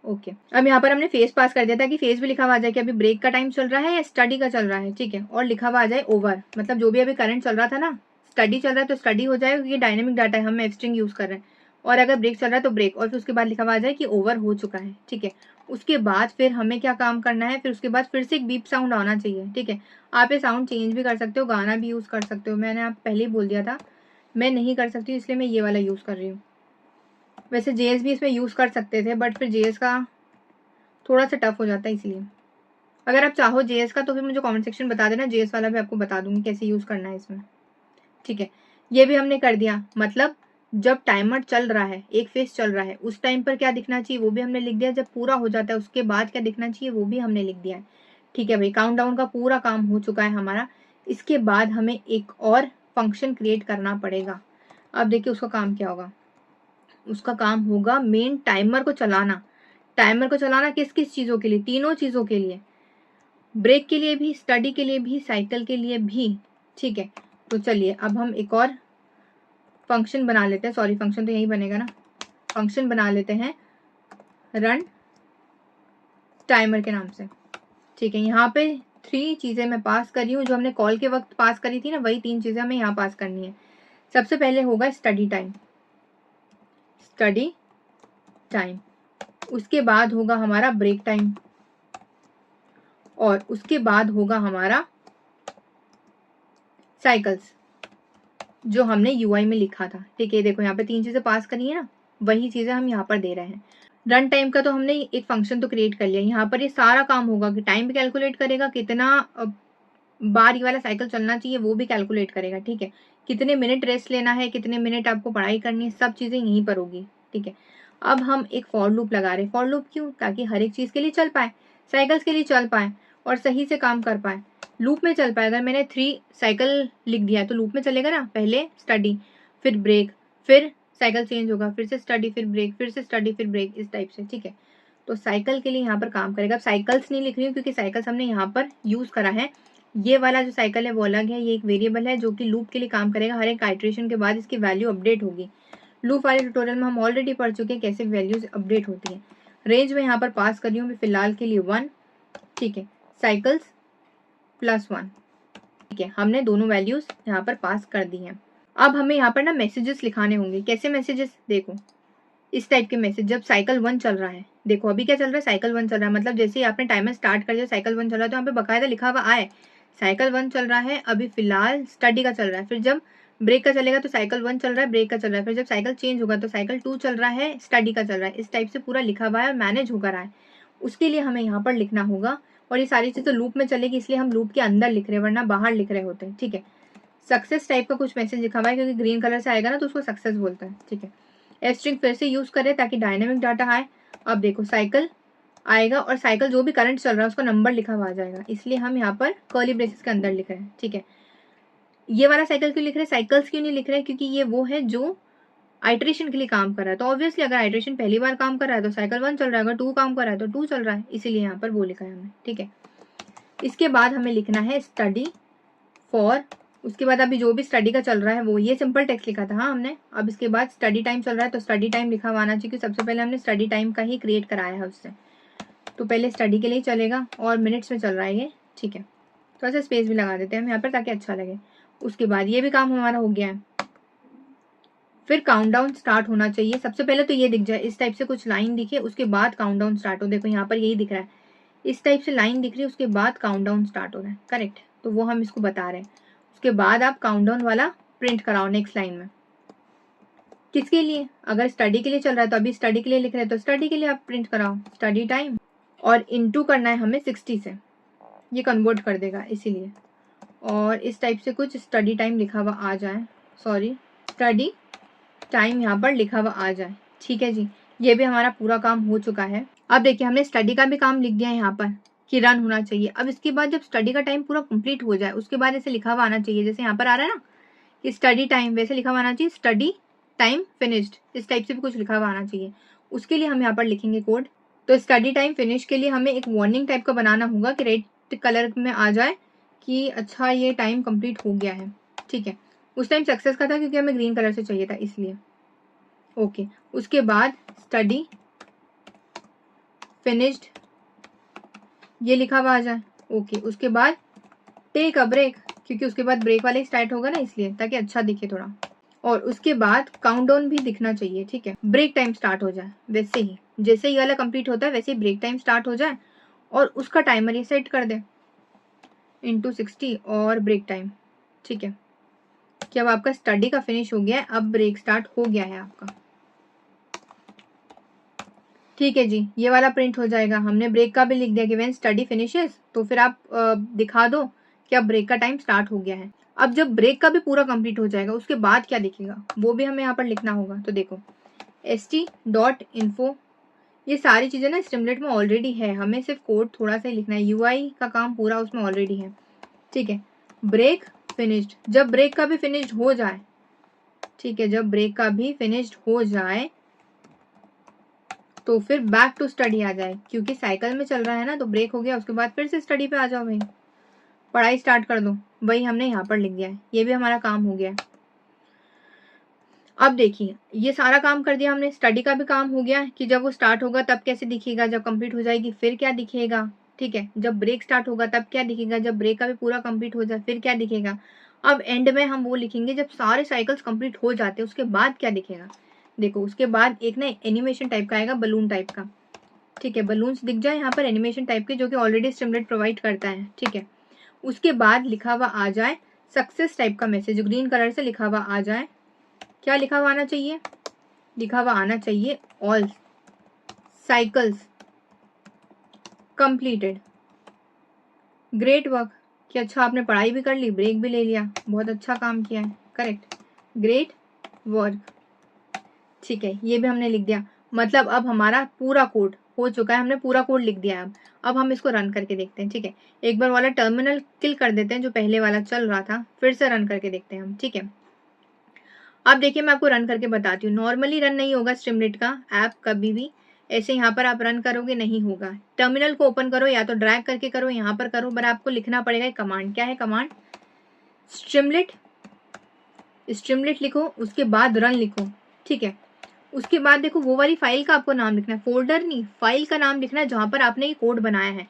ओके। अब यहाँ पर हमने फेज पास कर दिया था कि फेज भी लिखा हुआ आ जाए कि अभी ब्रेक का टाइम चल रहा है या स्टडी का चल रहा है, ठीक है। और लिखा हुआ आ जाए ओवर, मतलब जो भी अभी करंट चल रहा था ना, स्टडी चल रहा है तो स्टडी हो जाए, क्योंकि डायनेमिक डाटा है, हम एफ स्ट्रिंग यूज कर रहे हैं। और अगर ब्रेक चल रहा है तो ब्रेक, और फिर उसके बाद लिखा हुआ आ जाए कि ओवर हो चुका है, ठीक है। उसके बाद फिर हमें क्या काम करना है, फिर उसके बाद फिर से एक बीप साउंड आना चाहिए, ठीक है। आप ये साउंड चेंज भी कर सकते हो, गाना भी यूज कर सकते हो, मैंने आप पहले ही बोल दिया था मैं नहीं कर सकती, इसलिए मैं ये वाला यूज कर रही हूँ। वैसे जेएस भी इसमें यूज कर सकते थे, बट फिर जेएस का थोड़ा सा टफ हो जाता है, इसलिए अगर आप चाहो जेएस का तो फिर मुझे कमेंट सेक्शन बता देना, जेएस वाला भी आपको बता दूंगी कैसे यूज करना है इसमें, ठीक है। ये भी हमने कर दिया, मतलब जब टाइमर चल रहा है, एक फेज चल रहा है, उस टाइम पर क्या दिखना चाहिए वो भी हमने लिख दिया, जब पूरा हो जाता है उसके बाद क्या दिखना चाहिए वो भी हमने लिख दिया है, ठीक है भाई। काउंटडाउन का पूरा काम हो चुका है हमारा। इसके बाद हमें एक और फंक्शन क्रिएट करना पड़ेगा। अब देखिए उसका काम क्या होगा, उसका काम होगा मेन टाइमर को चलाना। टाइमर को चलाना किस किस चीज़ों के लिए, तीनों चीज़ों के लिए, ब्रेक के लिए भी, स्टडी के लिए भी, साइकिल के लिए भी, ठीक है। तो चलिए अब हम एक और फंक्शन बना लेते हैं, सॉरी फंक्शन तो यही बनेगा ना, फंक्शन बना लेते हैं रन टाइमर के नाम से, ठीक है। यहाँ पे 3 चीज़ें मैं पास कर रही हूँ, जो हमने कॉल के वक्त पास करी थी ना, वही 3 चीज़ें हमें यहाँ पास करनी है। सबसे पहले होगा स्टडी टाइम, स्टडी टाइम। उसके बाद होगा हमारा ब्रेक टाइम, और उसके बाद होगा हमारा साइकिल्स, जो हमने यूआई में लिखा था, ठीक है। देखो यहाँ पे 3 चीजें पास करी है ना, वही चीजें हम यहाँ पर दे रहे हैं। रन टाइम का तो हमने एक फंक्शन तो क्रिएट कर लिया, यहाँ पर ये सारा काम होगा कि टाइम भी कैलकुलेट करेगा, कितना बार ये वाला साइकिल चलना चाहिए वो भी कैलकुलेट करेगा, ठीक है। कितने मिनट रेस्ट लेना है, कितने मिनट आपको पढ़ाई करनी है, सब चीजें यहीं पर होगी, ठीक है। अब हम एक फॉर लूप लगा रहे हैं। फॉर लूप क्यों, ताकि हर एक चीज के लिए चल पाए, साइकिल्स के लिए चल पाए और सही से काम कर पाए, लूप में चल पाए। अगर मैंने 3 साइकिल लिख दिया है तो लूप में चलेगा ना, पहले स्टडी फिर ब्रेक फिर साइकिल चेंज होगा, फिर से स्टडी फिर ब्रेक, फिर से स्टडी फिर ब्रेक, इस टाइप से, ठीक है। तो साइकिल के लिए यहाँ पर काम करेगा। अब साइकिल्स नहीं लिख रही हूँ क्योंकि साइकिल्स हमने यहाँ पर यूज करा है, ये वाला जो साइकिल है वो अलग है, ये एक वेरिएबल है जो कि लूप के लिए काम करेगा। हर एक आइट्रेशन के बाद इसकी वैल्यू अपडेट होगी। लूप वाले ट्यूटोरियल में हम ऑलरेडी पढ़ चुके हैं कैसे वैल्यूज अपडेट होती है। रेंज में यहाँ पर पास कर रही हूँ फिलहाल के लिए 1, ठीक है। साइकिल्स +1, ठीक है। हमने दोनों वैल्यूज यहाँ पर पास कर दी हैं। अब हमें यहाँ पर ना मैसेजेस लिखाने होंगे। कैसे मैसेजेस, देखो इस टाइप के मैसेज। जब साइकिल 1 चल रहा है, देखो अभी क्या चल रहा है, साइकिल 1 चल रहा है, मतलब जैसे ही आपने टाइमर स्टार्ट कर दिया साइकिल 1 चल रहा है, तो यहाँ पे बकायदा लिखा हुआ आए साइकिल 1 चल रहा है, अभी फिलहाल स्टडी का चल रहा है। फिर जब ब्रेक का चलेगा तो साइकिल 1 चल रहा है, ब्रेक का चल रहा है। फिर जब साइकिल चेंज होगा तो साइकिल 2 चल रहा है, स्टडी का चल रहा है। इस टाइप से पूरा लिखा हुआ है और मैनेज होकर रहा है। उसके लिए हमें यहाँ पर लिखना होगा, और ये सारी चीज़ें लूप में चलेगी, इसलिए हम लूप के अंदर लिख रहे हैं, वरना बाहर लिख रहे होते हैं, ठीक है। सक्सेस टाइप का कुछ मैसेज लिखा हुआ है, क्योंकि ग्रीन कलर से आएगा ना तो उसको सक्सेस बोलता है, ठीक है। एफ स्ट्रिंग फिर से यूज करें ताकि डायनेमिक डाटा आए। अब देखो साइकिल आएगा और साइकिल जो भी करंट चल रहा है उसका नंबर लिखा हुआ आ जाएगा, इसलिए हम यहाँ पर कर्ली ब्रेसेस के अंदर लिख रहे हैं, ठीक है। ये वाला साइकिल क्यों लिख रहे हैं, साइकिल्स क्यों नहीं लिख रहे हैं, क्योंकि ये वो है जो आइट्रेशन के लिए काम कर रहा है। तो ऑब्वियसली अगर आइट्रेशन पहली बार काम कर रहा है तो साइकिल 1 चल रहा है, अगर 2 काम कर रहा है तो 2 चल रहा है, इसीलिए यहाँ पर वो लिखा है हमने, ठीक है। इसके बाद हमें लिखना है स्टडी फॉर उसके बाद अभी जो भी स्टडी का चल रहा है वो, ये सिंपल टेक्स्ट लिखा था हाँ हमने। अब इसके बाद स्टडी टाइम चल रहा है तो स्टडी टाइम लिखा हुआ आना चाहिए, क्योंकि सबसे पहले हमने स्टडी टाइम का ही क्रिएट कराया है उससे। तो पहले स्टडी के लिए चलेगा और मिनट्स में चल रहा है ये, ठीक है। थोड़ा सा स्पेस भी लगा देते हैं हम यहाँ पर ताकि अच्छा लगे। उसके बाद ये भी काम हमारा हो गया है। फिर काउंटडाउन स्टार्ट होना चाहिए। सबसे पहले तो ये दिख जाए, इस टाइप से कुछ लाइन दिखे, उसके बाद काउंटडाउन स्टार्ट हो। देखो यहाँ पर यही दिख रहा है, इस टाइप से लाइन दिख रही है, उसके बाद काउंटडाउन स्टार्ट हो रहा है, करेक्ट। तो वो हम इसको बता रहे हैं। उसके बाद आप काउंटडाउन वाला प्रिंट कराओ नेक्स्ट लाइन में। किसके लिए? अगर स्टडी के लिए चल रहा है तो अभी स्टडी के लिए लिख रहे हैं तो स्टडी के लिए आप प्रिंट कराओ स्टडी टाइम, और इनटू करना है हमें 60 से, ये कन्वर्ट कर देगा इसीलिए। और इस टाइप से कुछ स्टडी टाइम लिखा हुआ आ जाए, सॉरी स्टडी टाइम यहाँ पर लिखा हुआ आ जाए, ठीक है जी। ये भी हमारा पूरा काम हो चुका है। अब देखिए हमने स्टडी का भी काम लिख दिया है यहाँ पर कि रन होना चाहिए। अब इसके बाद जब स्टडी का टाइम पूरा कंप्लीट हो जाए उसके बाद ऐसे लिखा हुआ आना चाहिए, जैसे यहाँ पर आ रहा है ना कि स्टडी टाइम, वैसे लिखा हुआ आना चाहिए स्टडी टाइम फिनिश्ड, इस टाइप से भी कुछ लिखा हुआ आना चाहिए। उसके लिए हम यहाँ पर लिखेंगे कोड। तो स्टडी टाइम फिनिश के लिए हमें एक वार्निंग टाइप का बनाना होगा कि रेड कलर में आ जाए कि अच्छा ये टाइम कंप्लीट हो गया है, ठीक है। उस टाइम सक्सेस का था क्योंकि हमें ग्रीन कलर से चाहिए था इसलिए, ओके। उसके बाद स्टडी फिनिश्ड ये लिखा हुआ आ जाए, ओके। उसके बाद टेक अ ब्रेक, क्योंकि उसके बाद ब्रेक वाले स्टार्ट होगा ना इसलिए, ताकि अच्छा दिखे थोड़ा। और उसके बाद काउंटडाउन भी दिखना चाहिए, ठीक है। ब्रेक टाइम स्टार्ट हो जाए, वैसे ही जैसे ये वाला कंप्लीट होता है वैसे ही ब्रेक टाइम स्टार्ट हो जाए, और उसका टाइमर ये सेट कर दे इंटू 60 और ब्रेक टाइम, ठीक है। कि अब आपका स्टडी का फिनिश हो गया है, अब ब्रेक स्टार्ट हो गया है आपका, ठीक है जी। ये वाला प्रिंट हो जाएगा। हमने ब्रेक का भी लिख दिया कि व्हेन स्टडी फिनिशेस, तो फिर आप दिखा दो कि अब ब्रेक का टाइम स्टार्ट हो गया है। अब जब ब्रेक का भी पूरा कंप्लीट हो जाएगा उसके बाद क्या दिखेगा वो भी हमें यहाँ पर लिखना होगा। तो देखो st.info, ये सारी चीजें ना स्ट्रीमलेट में ऑलरेडी है, हमें सिर्फ कोड थोड़ा सा ही लिखना है, यूआई का काम पूरा उसमें ऑलरेडी है, ठीक है। ब्रेक फिनिश्ड, जब ब्रेक का भी फिनिश्ड हो जाए, ठीक है, जब ब्रेक का भी फिनिश्ड हो जाए तो फिर बैक टू स्टडी आ जाए, क्योंकि साइकिल में चल रहा है ना, तो ब्रेक हो गया उसके बाद फिर से स्टडी पे आ जाओ भाई, पढ़ाई स्टार्ट कर दो। वही हमने यहाँ पर लिख दिया है, ये भी हमारा काम हो गया है। अब देखिए ये सारा काम कर दिया हमने, स्टडी का भी काम हो गया कि जब वो स्टार्ट होगा तब कैसे दिखेगा, जब कंप्लीट हो जाएगी फिर क्या दिखेगा, ठीक है। जब ब्रेक स्टार्ट होगा तब क्या दिखेगा, जब ब्रेक का भी पूरा कंप्लीट हो जाए फिर क्या दिखेगा। अब एंड में हम वो लिखेंगे जब सारे साइकिल्स कंप्लीट हो जाते हैं उसके बाद क्या दिखेगा। देखो उसके बाद एक ना एनिमेशन टाइप का आएगा, बलून टाइप का, ठीक है। बलून्स दिख जाए यहाँ पर एनिमेशन टाइप के, जो कि ऑलरेडी स्टिमुलेट प्रोवाइड करता है, ठीक है। उसके बाद लिखा हुआ आ जाए सक्सेस टाइप का मैसेज, ग्रीन कलर से लिखा हुआ आ जाए। क्या लिखा हुआ आना चाहिए? लिखा हुआ आना चाहिए all cycles completed, great work, कि अच्छा आपने पढ़ाई भी कर ली, ब्रेक भी ले लिया, बहुत अच्छा काम किया है, करेक्ट, ग्रेट वर्क, ठीक है। ये भी हमने लिख दिया। मतलब अब हमारा पूरा कोड हो चुका है, हमने पूरा कोड लिख दिया है। अब हम इसको रन करके देखते हैं, ठीक है। एक बार वाला टर्मिनल किल कर देते हैं जो पहले वाला चल रहा था, फिर से रन करके देखते हैं हम, ठीक है। अब देखिए मैं आपको रन करके बताती हूँ। नॉर्मली रन नहीं होगा स्ट्रीमलेट का ऐप कभी भी, ऐसे यहाँ पर आप रन करोगे नहीं होगा। टर्मिनल को ओपन करो, या तो ड्रैग करके करो, यहाँ पर करो, पर आपको लिखना पड़ेगा कमांड। क्या है कमांड? स्ट्रीमलेट, स्ट्रीमलेट लिखो, उसके बाद रन लिखो, ठीक है। उसके बाद देखो वो वाली फाइल का आपको नाम लिखना है, फोल्डर नहीं, फाइल का नाम लिखना है जहाँ पर आपने ये कोड बनाया है।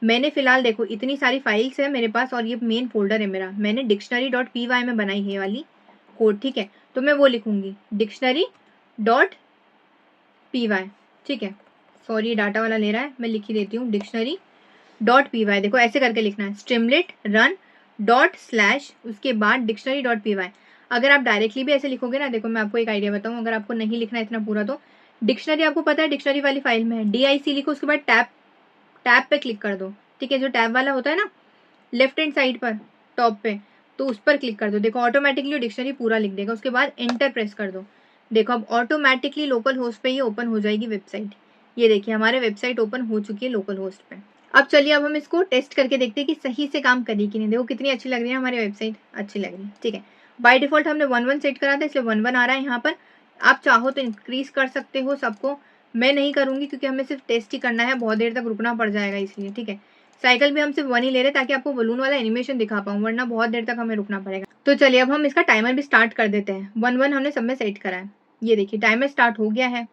मैंने फिलहाल देखो इतनी सारी फाइल्स है मेरे पास, और ये मेन फोल्डर है मेरा, मैंने dictionary.py में बनाई है वाली कोड, ठीक है। तो मैं वो लिखूंगी dictionary.py, ठीक है। सॉरी डाटा वाला ले रहा है, मैं लिख ही देती हूँ dictionary.py। देखो ऐसे करके लिखना है, स्ट्रीमलेट रन डॉट स्लैश, उसके बाद dictionary.py। अगर आप डायरेक्टली भी ऐसे लिखोगे ना, देखो मैं आपको एक आइडिया बताऊँ, अगर आपको नहीं लिखना इतना पूरा, तो डिक्शनरी आपको पता है डिक्शनरी वाली फाइल में है, DIC लिखो, उसके बाद टैब पे क्लिक कर दो, ठीक है। जो टैब वाला होता है ना लेफ्ट हैंड साइड पर टॉप पे, तो उस पर क्लिक कर दो। देखो ऑटोमेटिकली डिक्शनरी पूरा लिख देगा। उसके बाद एंटर प्रेस कर दो। देखो अब ऑटोमेटिकली लोकल होस्ट पे ये ओपन हो जाएगी वेबसाइट। ये देखिए हमारे वेबसाइट ओपन हो चुकी है लोकल होस्ट पे। अब चलिए अब हम इसको टेस्ट करके देखते हैं कि सही से काम करी कि नहीं। देखो कितनी अच्छी लग रही है हमारी वेबसाइट, अच्छी लग रही है, ठीक है। बाय डिफॉल्ट हमने 1 सेट करा था, इसलिए 1 आ रहा है यहाँ पर। आप चाहो तो इंक्रीज कर सकते हो सबको, मैं नहीं करूंगी क्योंकि हमें सिर्फ टेस्ट ही करना है, बहुत देर तक रुकना पड़ जाएगा इसलिए, ठीक है। साइकिल भी हम सिर्फ 1 ही ले रहे हैं ताकि आपको बलून वाला एनिमेशन दिखा पाऊँ, वरना बहुत देर तक हमें रुकना पड़ेगा। तो चलिए अब हम इसका टाइमर भी स्टार्ट कर देते हैं। 1-1 हमने सब में सेट करा है। ये देखिए टाइमर स्टार्ट हो गया है।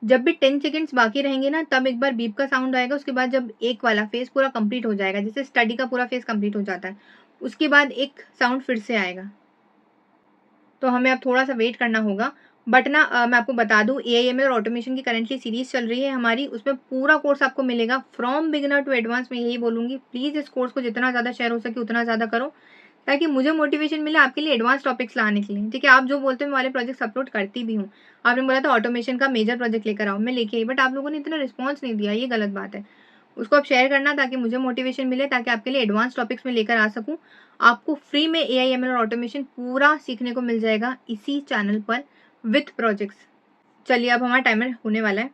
जब भी 10 सेकंड्स बाकी रहेंगे ना, तब एक बार बीप का साउंड आएगा। उसके बाद जब एक वाला फेज पूरा कंप्लीट हो जाएगा, जैसे स्टडी का पूरा फेज कंप्लीट हो जाता है, उसके बाद एक साउंड फिर से आएगा। तो हमें अब थोड़ा सा वेट करना होगा। बट ना मैं आपको बता दूं, AIML और ऑटोमेशन की करंटली सीरीज चल रही है हमारी, उसमें पूरा कोर्स आपको मिलेगा फ्रॉम बिगिनर टू एडवांस। मैं यही बोलूंगी, प्लीज इस कोर्स को जितना ज्यादा शेयर हो सके उतना ज्यादा करो, ताकि मुझे मोटिवेशन मिले आपके लिए एडवांस टॉपिक्स लाने के लिए। ठीक है, आप जो बोलते हैं मैं वाले प्रोजेक्ट्स अपलोड करती भी हूँ। आपने बोला था ऑटोमेशन का मेजर प्रोजेक्ट लेकर आओ, मैं लेके आई, बट आप लोगों ने इतना रिस्पॉन्स नहीं दिया, ये गलत बात है। उसको आप शेयर करना ताकि मुझे मोटिवेशन मिले, ताकि आपके लिए एडवांस टॉपिक्स में लेकर आ सकूं। आपको फ्री में AIML और ऑटोमेशन पूरा सीखने को मिल जाएगा इसी चैनल पर विथ प्रोजेक्ट्स। चलिए अब हमारा टाइमर होने वाला है।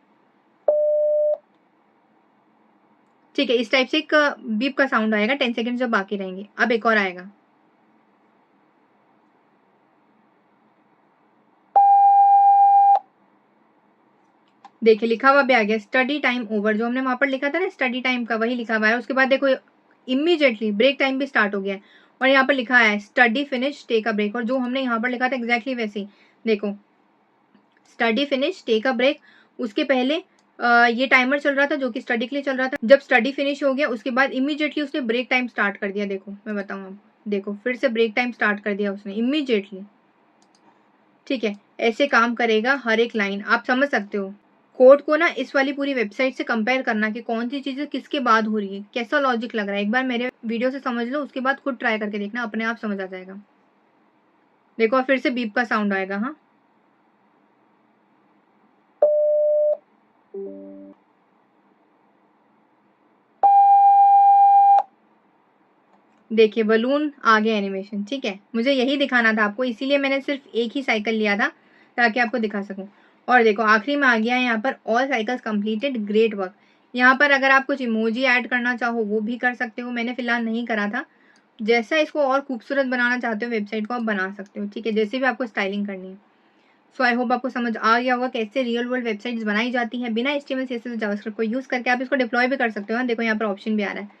ठीक है, इस टाइप से एक बीप का साउंड आएगा 10 सेकंड जब बाकी रहेंगे। अब एक और आएगा। देखिए लिखा हुआ भी आ गया स्टडी टाइम ओवर, जो हमने वहां पर लिखा था ना स्टडी टाइम का, वही लिखा हुआ है। उसके बाद देखो इमीडिएटली ब्रेक टाइम भी स्टार्ट हो गया है, और यहाँ पर लिखा है study finish take a break. और जो हमने यहाँ पर लिखा था एग्जैक्टली वैसे ही देखो, study finish take a break. उसके पहले ये टाइमर चल रहा था जो कि स्टडी के लिए चल रहा था। जब स्टडी फिनिश हो गया उसके बाद इमीडिएटली उसने ब्रेक टाइम स्टार्ट कर दिया। देखो मैं बताऊँ आपको, देखो फिर से ब्रेक टाइम स्टार्ट कर दिया उसने इमीडिएटली। ठीक है, ऐसे काम करेगा हर एक लाइन, आप समझ सकते हो। कोड को ना इस वाली पूरी वेबसाइट से कंपेयर करना कि कौन सी चीजें किसके बाद हो रही है, कैसा लॉजिक लग रहा है, एक बार मेरे वीडियो से समझ लो, उसके बाद खुद ट्राई करके देखना, अपने आप समझ आ जाएगा। देखो और फिर से बीप का साउंड आएगा। हाँ देखिए बलून आ गया एनिमेशन। ठीक है, मुझे यही दिखाना था आपको, इसीलिए मैंने सिर्फ एक ही साइकिल लिया था ताकि आपको दिखा सकूं। और देखो आखिरी में आ गया है यहाँ पर all cycles completed, great work. यहाँ पर अगर आप कुछ इमोजी ऐड करना चाहो वो भी कर सकते हो, मैंने फिलहाल नहीं करा था। जैसा इसको और खूबसूरत बनाना चाहते हो वेबसाइट को आप बना सकते हो। ठीक है, जैसे भी आपको स्टाइलिंग करनी है। सो आई होप आपको समझ आ गया होगा कैसे रियल वर्ल्ड वेबसाइट्स बनाई जाती हैं बिना HTML CSS जावास्क्रिप्ट को यूज करके। आप इसको डिप्लॉय भी कर सकते हो। देखो यहाँ पर ऑप्शन भी आ रहा है।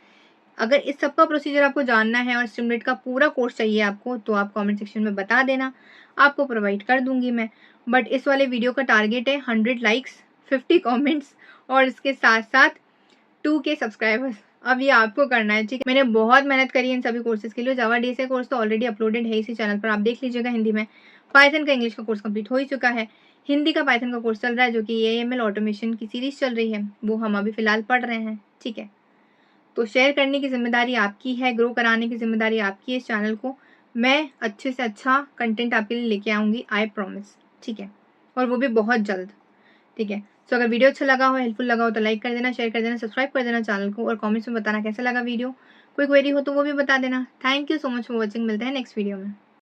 अगर इस सब का प्रोसीजर आपको जानना है और स्ट्रीमलीट का पूरा कोर्स चाहिए आपको, तो आप कमेंट सेक्शन में बता देना, आपको प्रोवाइड कर दूंगी मैं। बट इस वाले वीडियो का टारगेट है 100 लाइक्स, 50 कमेंट्स और इसके साथ साथ 2K सब्सक्राइबर्स। अब ये आपको करना है। ठीक है, मैंने बहुत मेहनत करी है इन सभी कोर्सेज के लिए। जावा DSA कोर्स तो ऑलरेडी अपलोडेड है इसी चैनल पर, आप देख लीजिएगा हिंदी में। पाइथन का इंग्लिश का कोर्स कंप्लीट हो ही चुका है। हिंदी का पाइथन का कोर्स चल रहा है, जो कि AIML ऑटोमेशन की सीरीज चल रही है, वो हम अभी फिलहाल पढ़ रहे हैं। ठीक है, तो शेयर करने की जिम्मेदारी आपकी है, ग्रो कराने की जिम्मेदारी आपकी है इस चैनल को। मैं अच्छे से अच्छा कंटेंट आपके लिए लेके आऊँगी, आई प्रॉमिस। ठीक है, और वो भी बहुत जल्द। ठीक है, तो अगर वीडियो अच्छा लगा हो, हेल्पफुल लगा हो, तो लाइक कर देना, शेयर कर देना, सब्सक्राइब कर देना चैनल को, और कमेंट्स में बताना कैसा लगा वीडियो। कोई क्वेरी हो तो वो भी बता देना। Thank you so much for watching, मिलते हैं नेक्स्ट वीडियो में।